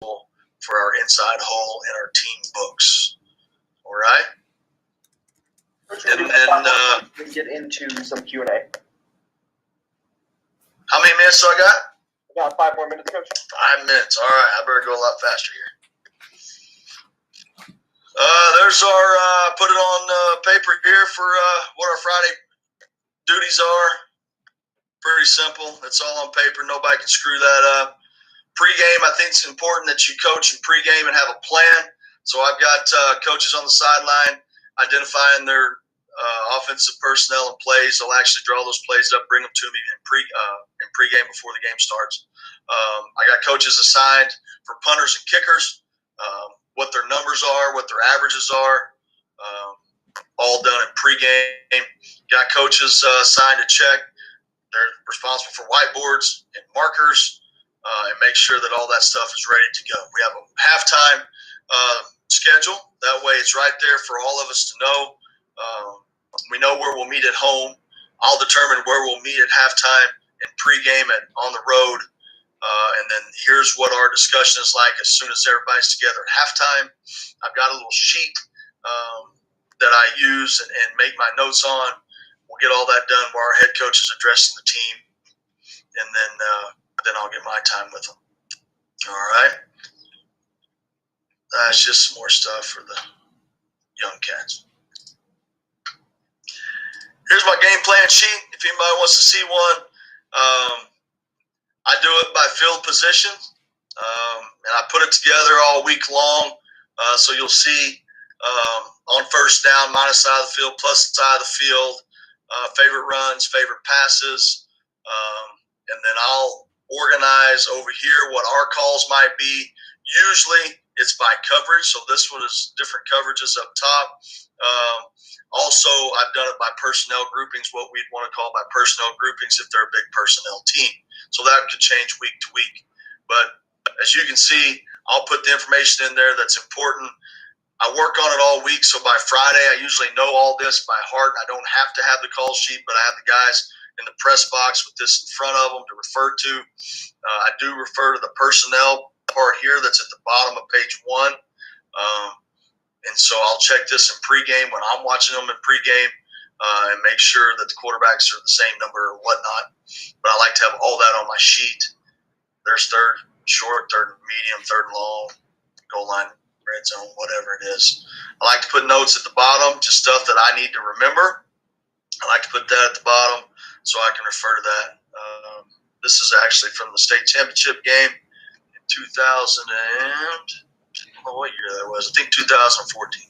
for our inside haul and our team books. All right. And then we get into some Q&A. How many minutes do I got? We got 5 more minutes, Coach. 5 minutes. All right. I better go a lot faster here. There's our put it on paper here for what our Friday duties are. Pretty simple. It's all on paper. Nobody can screw that up. Pre-game, I think it's important that you coach in pre-game and have a plan. So I've got coaches on the sideline identifying their offensive personnel and plays. They'll actually draw those plays up, bring them to me in pre-game before the game starts. I got coaches assigned for punters and kickers, what their numbers are, what their averages are, all done in pre-game. Got coaches assigned to check. They're responsible for whiteboards and markers and make sure that all that stuff is ready to go. We have a halftime schedule. That way it's right there for all of us to know. We know where we'll meet at home. I'll determine where we'll meet at halftime and pregame and on the road. And then here's what our discussion is like as soon as everybody's together at halftime. I've got a little sheet that I use and make my notes on. We'll get all that done while our head coach is addressing the team, and then I'll get my time with them. All right. That's just some more stuff for the young cats. Here's my game plan sheet. If anybody wants to see one, I do it by field position, and I put it together all week long. So you'll see on first down, minus side of the field, plus side of the field, favorite runs, favorite passes, and then I'll organize over here what our calls might be. Usually it's by coverage, so this one is different coverages up top. Also, I've done it by personnel groupings, what we'd want to call by personnel groupings if they're a big personnel team. So that could change week to week. But as you can see, I'll put the information in there that's important. I work on it all week, so by Friday I usually know all this by heart. I don't have to have the call sheet, but I have the guys in the press box with this in front of them to refer to. I do refer to the personnel part here that's at the bottom of page 1. And so I'll check this in pregame when I'm watching them in pregame and make sure that the quarterbacks are the same number or whatnot. But I like to have all that on my sheet. There's third short, third medium, third long, goal line, red zone, whatever it is. I like to put notes at the bottom, just stuff that I need to remember. I like to put that at the bottom so I can refer to that. This is actually from the state championship game in 2000 and I don't know what year that was. I think 2014.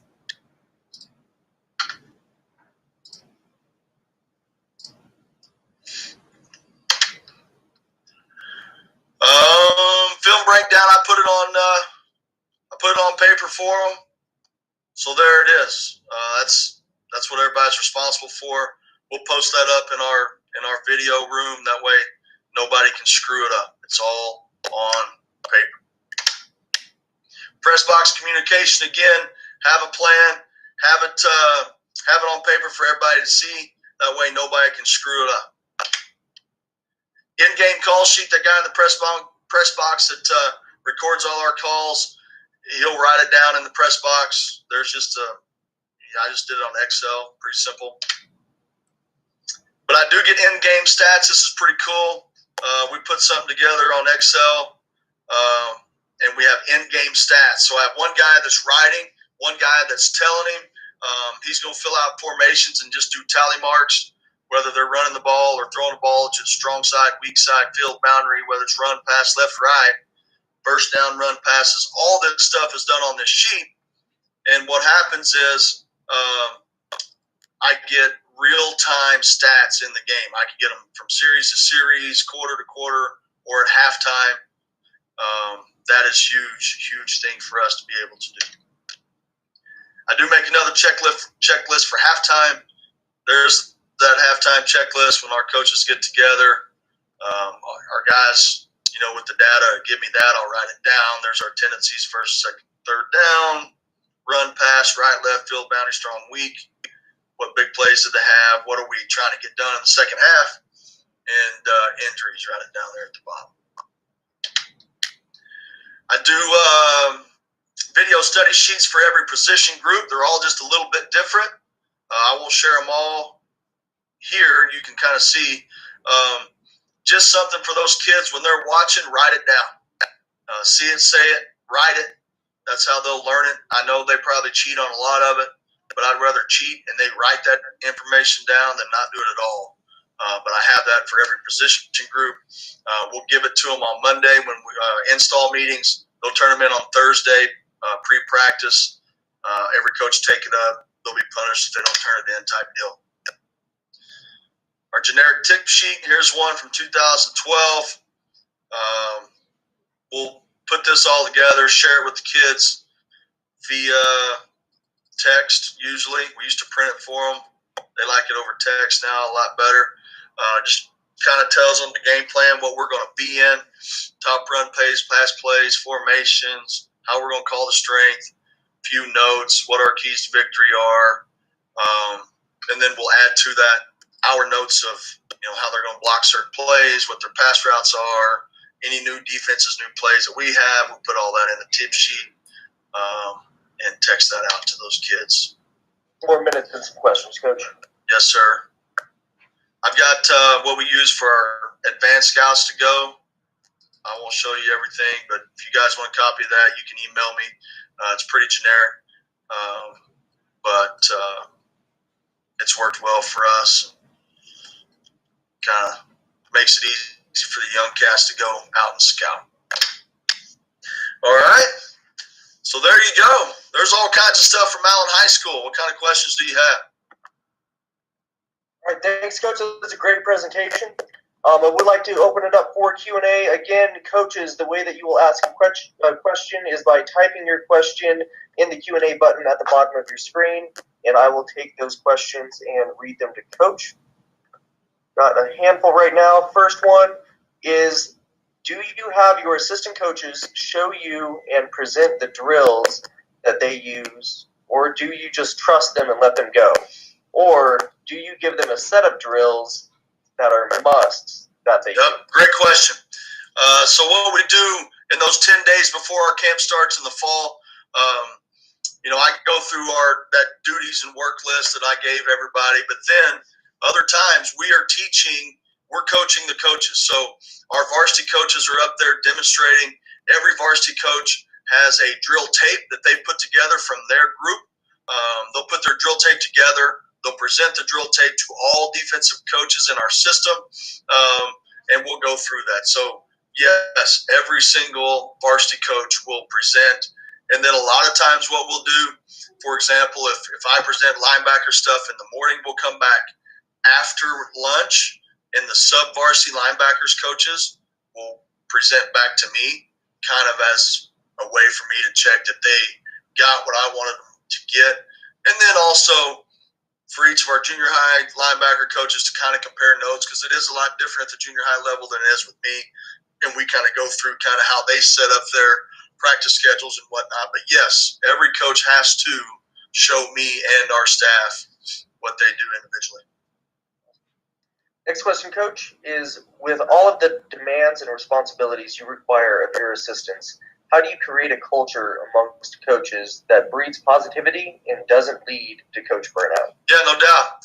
Film breakdown. I put it on paper for them. So there it is. That's what everybody's responsible for. We'll post that up in our video room. That way nobody can screw it up. It's all on paper. Press box communication again. Have a plan. Have it on paper for everybody to see. That way nobody can screw it up. In-game call sheet. That guy in the press box that records all our calls. He'll write it down in the press box. There's just I just did it on Excel. Pretty simple. But I do get in-game stats. This is pretty cool. We put something together on Excel. And we have in-game stats. So I have one guy that's writing, one guy that's telling him. He's going to fill out formations and just do tally marks, whether they're running the ball or throwing the ball to the strong side, weak side, field boundary, whether it's run, pass, left, right, first down, run, passes. All this stuff is done on this sheet. And what happens is I get real-time stats in the game. I can get them from series to series, quarter to quarter, or at halftime. That is huge thing for us to be able to do. I do make another checklist for halftime. There's that halftime checklist when our coaches get together. Our guys, with the data, give me that. I'll write it down. There's our tendencies: first, second, third down, run, pass, right, left, field boundary, strong, weak. What big plays did they have? What are we trying to get done in the second half? And injuries, write it down there at the bottom. I do video study sheets for every position group. They're all just a little bit different. I won't share them all here. You can kind of see just something for those kids when they're watching. Write it down. See it, say it, write it. That's how they'll learn it. I know they probably cheat on a lot of it, but I'd rather cheat and they write that information down than not do it at all. But I have that for every position group. We'll give it to them on Monday when we install meetings. They'll turn them in on Thursday, pre-practice. Every coach take it up. They'll be punished if they don't turn it in, type deal. Our generic tip sheet, here's one from 2012. We'll put this all together, share it with the kids via text usually. We used to print it for them. They like it over text now a lot better. Just kind of tells them the game plan, what we're going to be in, top run plays, pass plays, formations, how we're going to call the strength, few notes, what our keys to victory are, and then we'll add to that our notes of how they're going to block certain plays, what their pass routes are, any new defenses, new plays that we have. We'll put all that in the tip sheet and text that out to those kids. 4 minutes and some questions, Coach. Yes, sir. I've got what we use for our advanced scouts to go. I won't show you everything, but if you guys want a copy of that, you can email me. It's pretty generic, but it's worked well for us. Kind of makes it easy for the young cast to go out and scout. All right. So there you go. There's all kinds of stuff from Allen High School. What kind of questions do you have? All right, thanks, Coach. That's a great presentation. I would like to open it up for Q&A. Again, coaches, the way that you will ask a question is by typing your question in the Q&A button at the bottom of your screen, and I will take those questions and read them to Coach. Got a handful right now. First one is, do you have your assistant coaches show you and present the drills that they use, or do you just trust them and let them go? Or do you give them a set of drills that are musts that they use? Great question. So what we do in those 10 days before our camp starts in the fall, I go through that duties and work list that I gave everybody, but then other times we're coaching the coaches. So our varsity coaches are up there demonstrating. Every varsity coach has a drill tape that they put together from their group. They'll put their drill tape together. They'll present the drill tape to all defensive coaches in our system, and we'll go through that. So, yes, every single varsity coach will present. And then a lot of times what we'll do, for example, if I present linebacker stuff in the morning, we'll come back after lunch, and the sub-varsity linebackers coaches will present back to me kind of as a way for me to check that they got what I wanted them to get. And then also for each of our junior high linebacker coaches to kind of compare notes, because it is a lot different at the junior high level than it is with me. And we kind of go through kind of how they set up their practice schedules and whatnot. But yes, every coach has to show me and our staff what they do individually. Next question, Coach, is with all of the demands and responsibilities you require of your assistants, how do you create a culture amongst coaches that breeds positivity and doesn't lead to coach burnout? Yeah, no doubt.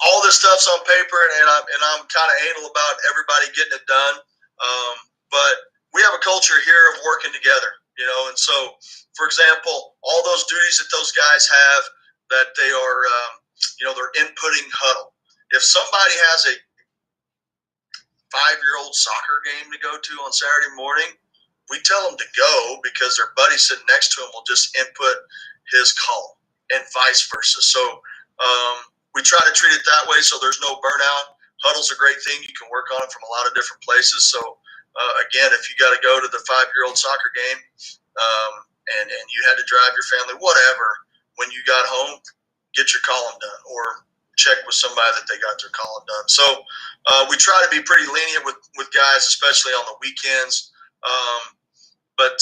All this stuff's on paper, and I'm kind of anal about everybody getting it done. But we have a culture here of working together, and so, for example, all those duties that those guys have, that they are, they're inputting huddle. If somebody has a 5-year-old soccer game to go to on Saturday morning, we tell them to go because their buddy sitting next to him will just input his call, and vice versa. So we try to treat it that way so there's no burnout. Huddle's a great thing. You can work on it from a lot of different places. So, again, if you got to go to the 5-year-old soccer game and you had to drive your family, whatever, when you got home, get your calling done or check with somebody that they got their calling done. So we try to be pretty lenient with guys, especially on the weekends. But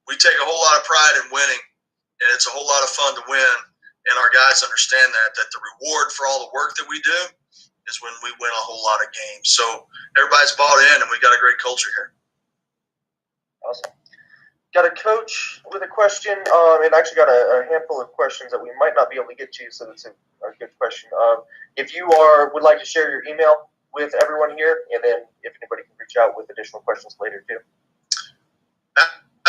we take a whole lot of pride in winning, and it's a whole lot of fun to win. And our guys understand that the reward for all the work that we do is when we win a whole lot of games. So everybody's bought in, and we got a great culture here. Awesome. Got a coach with a question, and actually got a handful of questions that we might not be able to get to, so that's a good question. If you would like to share your email with everyone here, and then if anybody can reach out with additional questions later too.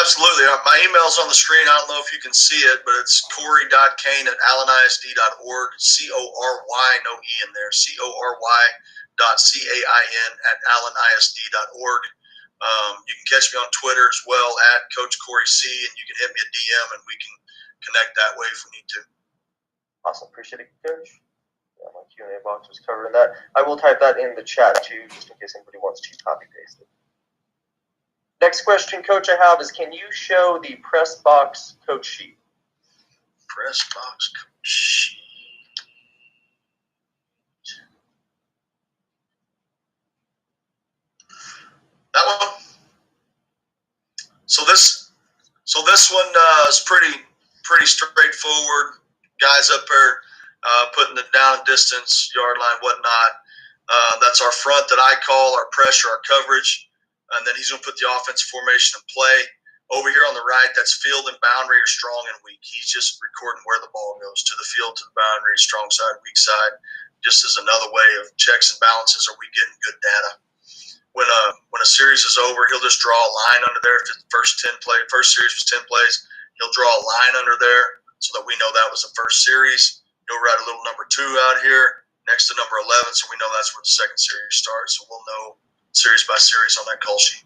Absolutely. My email's on the screen. I don't know if you can see it, but it's Corey.Kane@AllenISD.org. CORY, no E in there. CORY.CAIN@AllenISD.org. You can catch me on Twitter as well @Coach Corey C, and you can hit me a DM and we can connect that way if we need to. Awesome. Appreciate it, Coach. Yeah, my Q&A box was covered in that. I will type that in the chat too, just in case anybody wants to copy paste it. Next question, Coach, I have is, can you show the press box coach sheet? Press box coach sheet. That one. So this one is pretty straightforward. Guys up there putting the down and distance, yard line, whatnot. That's our front that I call our pressure, our coverage. And then he's going to put the offensive formation in play. Over here on the right, that's field and boundary or strong and weak. He's just recording where the ball goes, to the field, to the boundary, strong side, weak side, just as another way of checks and balances. Are we getting good data? When a series is over, he'll just draw a line under there. If the first series was 10 plays, he'll draw a line under there so that we know that was the first series. He'll write a little number 2 out here next to number 11, so we know that's where the second series starts. So we'll know series by series on that call sheet.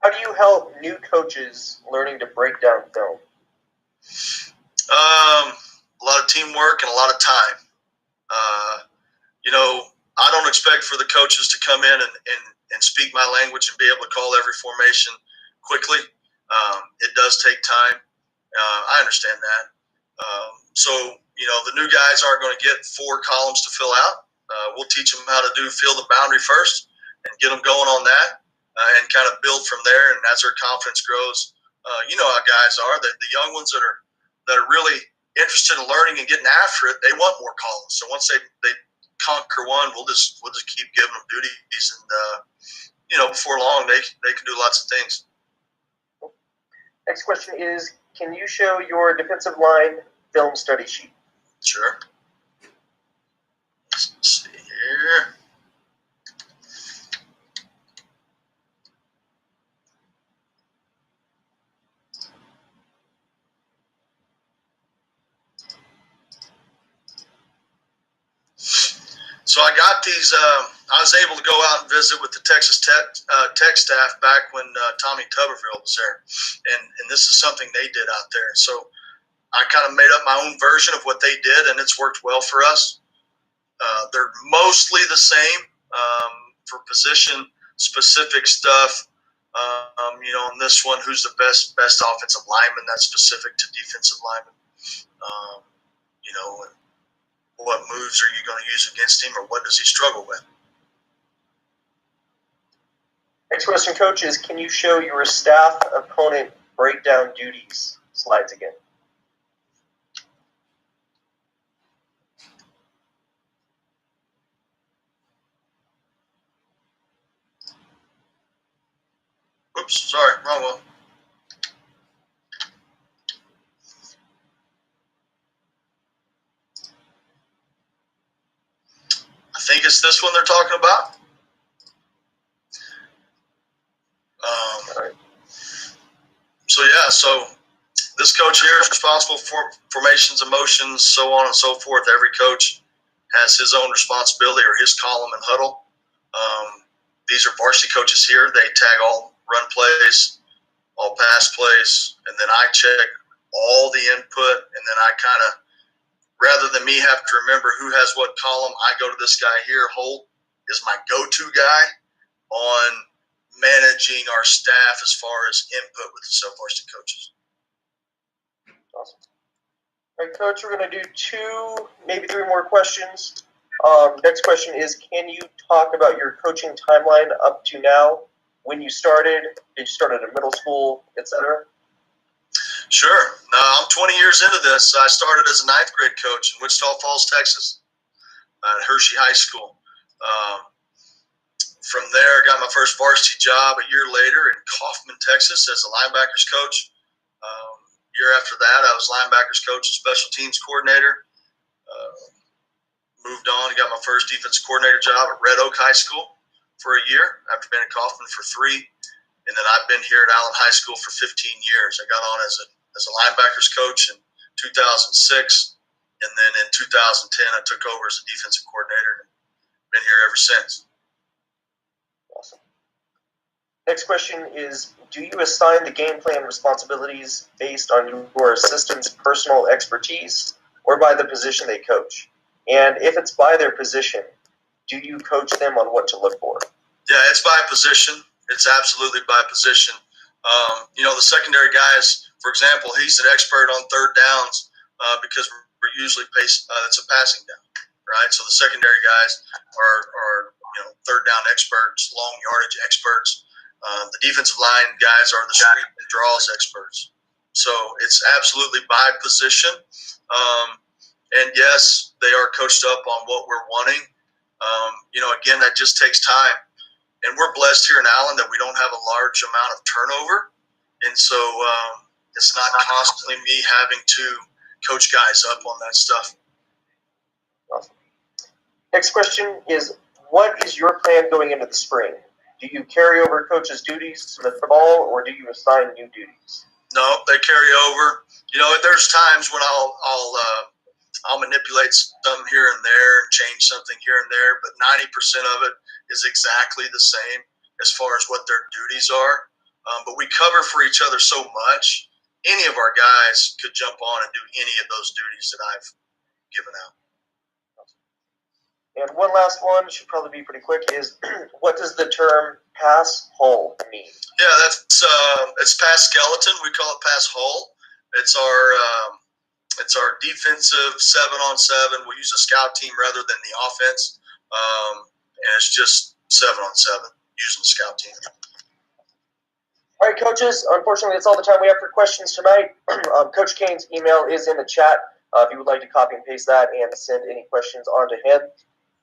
How do you help new coaches learning to break down film? A lot of teamwork and a lot of time. I don't expect for the coaches to come in and speak my language and be able to call every formation quickly. It does take time. I understand that. So the new guys aren't going to get 4 columns to fill out. We'll teach them how to do field and boundary first and get them going on that and kind of build from there. And as their confidence grows, you know how guys are. The young ones that are really interested in learning and getting after it, they want more columns. So once they conquer one, we'll just keep giving them duties, and before long they can do lots of things. Next question is, can you show your defensive line film study sheet? Sure. Let's see here. So I got these. I was able to go out and visit with the Texas Tech staff back when Tommy Tuberville was there, and this is something they did out there. So I kind of made up my own version of what they did, and it's worked well for us. They're mostly the same for position-specific stuff. On this one, who's the best offensive lineman? That's specific to defensive lineman. And what moves are you going to use against him, or what does he struggle with? Next question, Coach, is can you show your staff opponent breakdown duties? Slides again. Oops, sorry, wrong one. I think it's this one they're talking about. So this coach here is responsible for formations, emotions, so on and so forth. Every coach has his own responsibility or his column and huddle. These are varsity coaches here. They tag all run plays, all pass plays, and then I check all the input, and then I kind of, rather than me have to remember who has what column, I go to this guy here. Holt is my go-to guy on managing our staff as far as input with the sub-varsity coaches. Awesome. All right, Coach, we're going to do 2, maybe 3 more questions. Next question is, can you talk about your coaching timeline up to now? When you started, did you start at a middle school, etc.? Sure. I'm 20 years into this. I started as a 9th grade coach in Wichita Falls, Texas, at Hershey High School. From there, I got my first varsity job a year later in Kaufman, Texas, as a linebackers coach. Year after that, I was linebackers coach and special teams coordinator. Moved on and got my first defensive coordinator job at Red Oak High School for a year after being at Kaufman for 3. And then I've been here at Allen High School for 15 years. I got on as a linebackers coach in 2006. And then in 2010, I took over as a defensive coordinator and been here ever since. Awesome. Next question is, do you assign the game plan responsibilities based on your assistant's personal expertise or by the position they coach? And if it's by their position, do you coach them on what to look for? Yeah, it's by position. It's absolutely by position. The secondary guys, for example, he's an expert on third downs because we're usually it's a passing down, right? So the secondary guys are third down experts, long yardage experts. The defensive line guys are the street and draws experts. So it's absolutely by position. And yes, they are coached up on what we're wanting. Again, that just takes time. And we're blessed here in Allen that we don't have a large amount of turnover. And so it's not constantly me having to coach guys up on that stuff. Awesome. Next question is, what is your plan going into the spring? Do you carry over coaches' duties to the fall, or do you assign new duties? No, they carry over. There's times when I'll manipulate some here and there and change something here and there, but 90% of it is exactly the same as far as what their duties are. But we cover for each other so much. Any of our guys could jump on and do any of those duties that I've given out. And one last one, should probably be pretty quick, is what does the term pass hole mean? Yeah, it's pass skeleton. We call it pass hole. It's our defensive 7-on-7. We use a scout team rather than the offense, and it's just 7-on-7 using the scout team. All right, coaches. Unfortunately, that's all the time we have for questions tonight. Coach Kane's email is in the chat. If you would like to copy and paste that and send any questions on to him.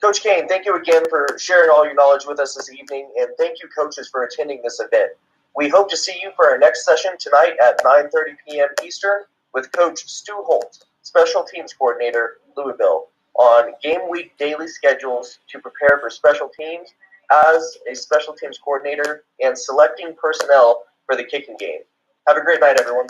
Coach Kane, thank you again for sharing all your knowledge with us this evening, and thank you, coaches, for attending this event. We hope to see you for our next session tonight at 9:30 p.m. Eastern with Coach Stu Holt, Special Teams Coordinator, Louisville, on game week daily schedules to prepare for special teams as a special teams coordinator and selecting personnel for the kicking game. Have a great night, everyone.